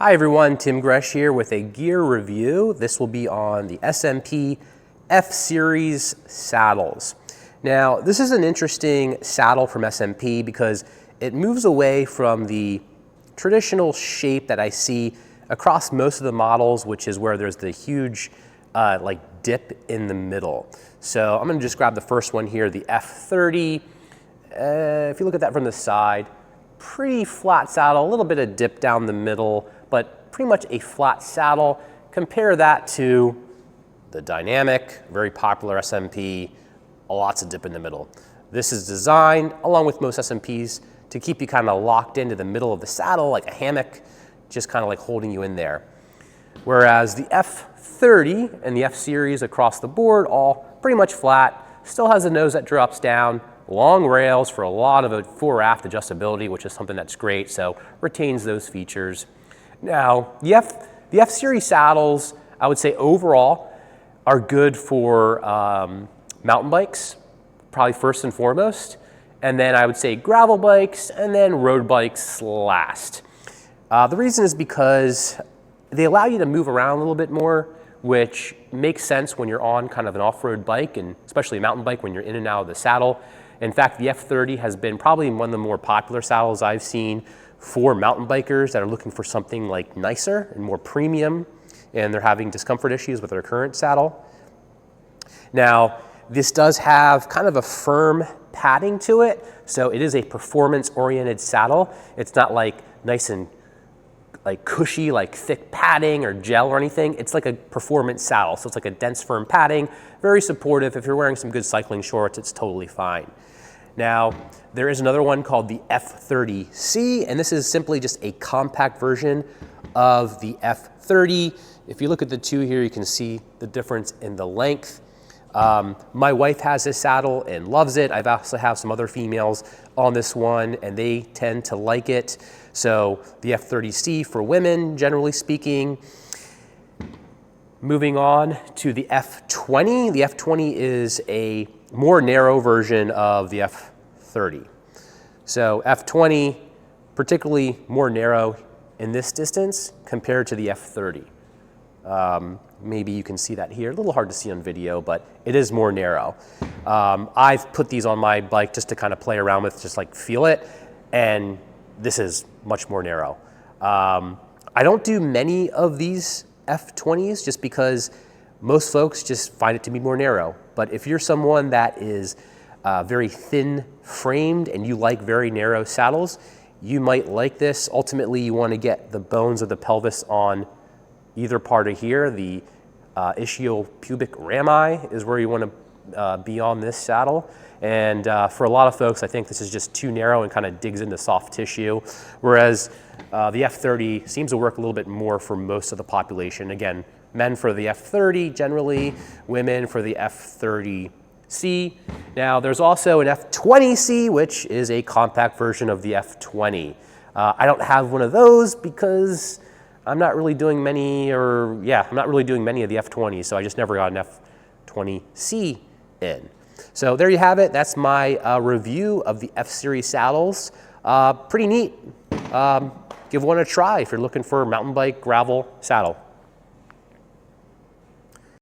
Hi everyone, Tim Gresh here with a gear review. This will be on the SMP F-Series Saddles. Now, this is an interesting saddle from SMP because it moves away from the traditional shape that I see across most of the models, which is where there's the huge dip in the middle. So I'm gonna just grab the first one here, the F30. If you look at that from the side, pretty flat saddle, a little bit of dip down the middle, but pretty much a flat saddle. Compare that to the dynamic, very popular SMP, lots of dip in the middle. This is designed, along with most SMPs, to keep you kind of locked into the middle of the saddle like a hammock, just kind of like holding you in there. Whereas the F30 and the F-Series across the board, all pretty much flat, still has a nose that drops down, long rails for a lot of fore-aft adjustability, which is something that's great, so retains those features. Now, the F-Series saddles, I would say overall, are good for mountain bikes, probably first and foremost, and then I would say gravel bikes, and then road bikes last. The reason is because they allow you to move around a little bit more, which makes sense when you're on kind of an off-road bike, and especially a mountain bike when you're in and out of the saddle. In fact, the F30 has been probably one of the more popular saddles I've seen for mountain bikers that are looking for something like nicer and more premium, and they're having discomfort issues with their current saddle. Now, this does have kind of a firm padding to it, so it is a performance-oriented saddle. It's not like nice and cushy, like thick padding or gel or anything. It's like a performance saddle, so it's like a dense, firm padding, very supportive. If you're wearing some good cycling shorts, it's totally fine. Now, there is another one called the F30C, and this is simply just a compact version of the F30. If you look at the two here, you can see the difference in the length. My wife has this saddle and loves it. I've also have some other females on this one, and they tend to like it. So the F30C for women, generally speaking. Moving on to the F20. The F20 is a more narrow version of the F30. So F20, particularly more narrow in this distance compared to the F30. Maybe you can see that here. A little hard to see on video, but it is more narrow. I've put these on my bike just to kind of play around with, just like feel it, and this is much more narrow. I don't do many of these F20s just because most folks just find it to be more narrow. But if you're someone that is very thin framed and you like very narrow saddles, you might like this. Ultimately, you want to get the bones of the pelvis on either part of here. The ischiopubic rami is where you want to be on this saddle. And for a lot of folks, I think this is just too narrow and kind of digs into soft tissue, whereas the F30 seems to work a little bit more for most of the population. Again, men for the F30 generally, women for the F30C. Now, there's also an F20C, which is a compact version of the F20. I don't have one of those because I'm not really doing many, I'm not really doing many of the F20s, so I just never got an F20C in. So there you have it. That's my review of the F-Series saddles. Pretty neat. Give one a try if you're looking for a mountain bike gravel saddle.